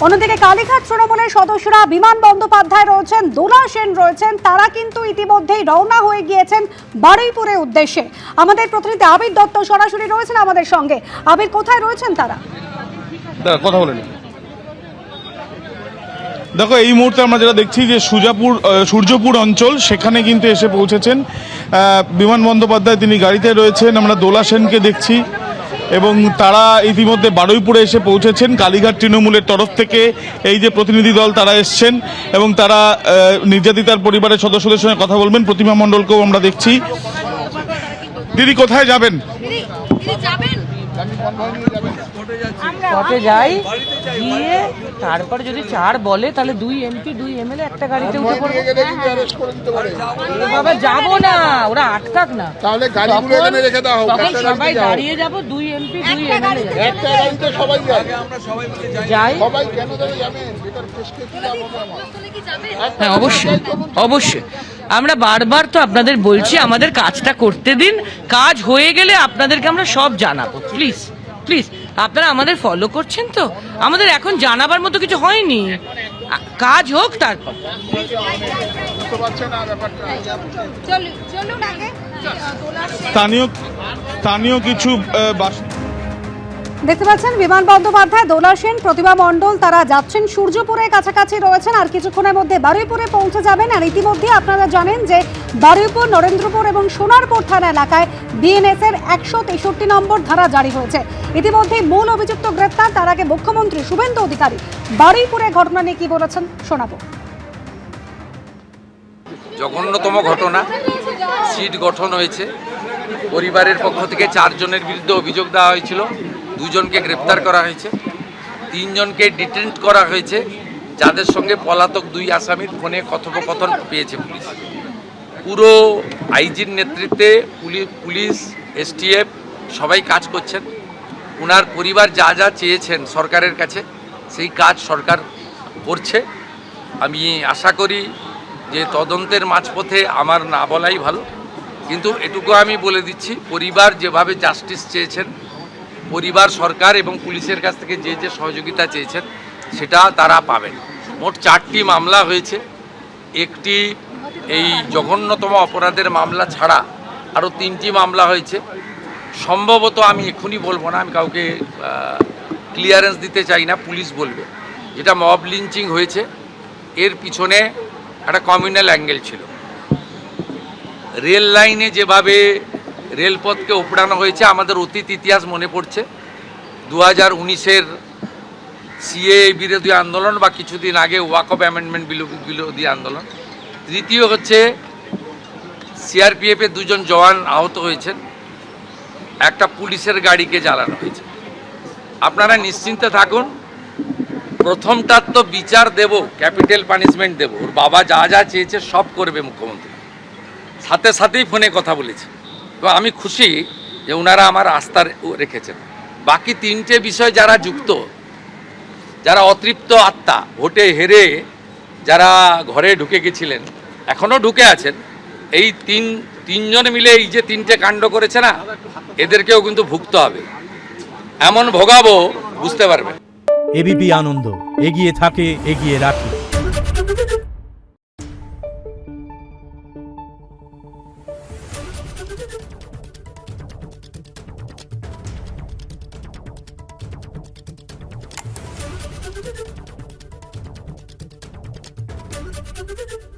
অন্যদিকে কালীঘাট তৃণমূলের সদস্যরা বিমান বন্দ্যোপাধ্যায় রয়েছেন, দোলা সেন রয়েছেন, তারা কিন্তু ইতিমধ্যেই রওনা হয়ে গিয়েছেন বারুইপুরের উদ্দেশ্যে। আমাদের প্রতিনিধি আবির দত্ত সরাসরি রয়েছেন আমাদের সঙ্গে। আবির, কোথায় রয়েছেন তারা? কথা বলেন। দেখো, এই মুহূর্তে আমরা যেটা দেখছি যে সূর্যপুর অঞ্চল, সেখানে কিন্তু এসে পৌঁছেছেন বিমান বন্দ্যোপাধ্যায়। তিনি গাড়িতে রয়েছেন, আমরা দোলা সেনকে দেখছি এবং তারা ইতিমধ্যে বারুইপুরে এসে পৌঁছেছেন। কালীঘাট তৃণমূলের তরফ থেকে এই যে প্রতিনিধি দল তারা এসছেন এবং তারা নির্যাতিতার পরিবারের সদস্যদের সঙ্গে কথা বলবেন। প্রতিমা মণ্ডলকেও আমরা দেখছি। দিদি, কোথায় যাবেন? কোর্টে যাই, গিয়ে তারপর যদি 4 বলে তাহলে 2 এমপি 2 এমএলএ একটা গাড়িতে উঠে পড়বো। বাবা, যাবো না, ওরা আটকাক না, তাহলে গাড়িগুলো এখানে রেখে দাও। তখন সবাই দাঁড়িয়ে যাবো, 2 এমপি 2 এমএলএ একটা গাড়িতে সবাই যায়। আমরা সবাই মিলে যাই। সবাই কেন যাবেন? এটা কেসকে কি যাবো আমরা? হ্যাঁ, অবশ্যই অবশ্যই। আমরা বারবার তো আপনাদের বলছি আমাদের কাজটা করতে দিন, কাজ হয়ে গেলে আপনাদেরকে আমরা সব জানাবো। প্লিজ প্লিজ, আপনারা আমাদের ফলো করছেন তো? আমাদের এখন জানাবার মতো কিছু হয়নি, কাজ হোক তারপর। স্থানীয় কিছু দেখতে পাচ্ছেন বিমান বন্দ্যোপাধ্যায়, দোলা সেন, প্রতিমা মণ্ডল তারা যাচ্ছেন, সূর্যপুরের কাছাকাছি রয়েছেন, আর কিছুক্ষণের মধ্যে বারুইপুরে পৌঁছে যাবেন। আর ইতিমধ্যে আপনারা জানেন যে বারুইপুর, নরেন্দ্রপুর এবং সোনারপুর থানা এলাকায় বিএনএস এর 163 নম্বর ধারা জারি হয়েছে। ইতিমধ্যে মূল অভিযুক্ত গ্রেপ্তার। তার আগে মুখ্যমন্ত্রী শুভেন্দু অধিকারী বারুইপুরের ঘটনা নিয়ে কি বলেছেন শোনাবো। জঘন্যতম ঘটনা, সিট গঠন হয়েছে। পরিবারের পক্ষ থেকে 4 জনের বিরুদ্ধে অভিযোগ দেওয়া হয়েছিল, 2 জনকে গ্রেপ্তার করা হয়েছে, 3 জনকে ডিটেন্ট করা হয়েছে, যাদের সঙ্গে পলাতক 2 আসামির ফোনে কথোপকথন পেয়েছে পুলিশ। পুরো আইজির নেতৃত্বে পুলিশ, এসটিএফ সবাই কাজ করছেন। ওনার পরিবার যা যা চেয়েছেন সরকারের কাছে, সেই কাজ সরকার করছে। আমি আশা করি যে তদন্তের মাঝপথে আমার না বলাই ভালো, কিন্তু এটুকু আমি বলে দিচ্ছি, পরিবার যেভাবে জাস্টিস চেয়েছেন, পরিবার সরকার এবং পুলিশের কাছ থেকে যে যে সহযোগিতা চেয়েছেন সেটা তারা পাবেন। মোট 4টি মামলা হয়েছে। একটি এই জঘন্যতম অপরাধের মামলা ছাড়া আরও 3টি মামলা হয়েছে। সম্ভবত আমি এখনই বলবো না, আমি কাউকে ক্লিয়ারেন্স দিতে চাই না, পুলিশ বলবে। যেটা মব লিঞ্চিং হয়েছে, এর পিছনে একটা কমিউনাল অ্যাঙ্গেল ছিল। রেল লাইনে যেভাবে রেলপথকে উপড়ানো হয়েছে, আমাদের অতীত ইতিহাস মনে পড়ছে। 2019-এর সিএ বিরোধী আন্দোলন বা কিছুদিন আগে ওয়াকফ অ্যামেন্ডমেন্ট বিরোধী আন্দোলন। তৃতীয় হচ্ছে সিআরপিএফের 2 জন জওয়ান আহত হয়েছেন, একটা পুলিশের গাড়িকে জ্বালানো হয়েছে। আপনারা নিশ্চিন্তে থাকুন, প্রথমটার তো বিচার দেব, ক্যাপিটাল পানিশমেন্ট দেব। ওর বাবা যা যা চেয়েছে সব করবে মুখ্যমন্ত্রী, সাথে সাথেই ফোনে কথা বলেছে। তো আমি খুশি যে ওনারা আমার আস্থা রেখেছেন। বাকি 3টে বিষয় যারা যুক্ত, যারা অতৃপ্ত আত্মা, ভোটে হেরে যারা ঘরে ঢুকে গেছিলেন, এখনও ঢুকে আছেন, এই তিনজন মিলে এই যে 3টে কাণ্ড করেছে না, এদেরকেও কিন্তু ভুগতে হবে। এমন ভোগাবো, বুঝতে পারবেন। এবিপি আনন্দ, এগিয়ে থাকে, এগিয়ে রাখে। Thank you.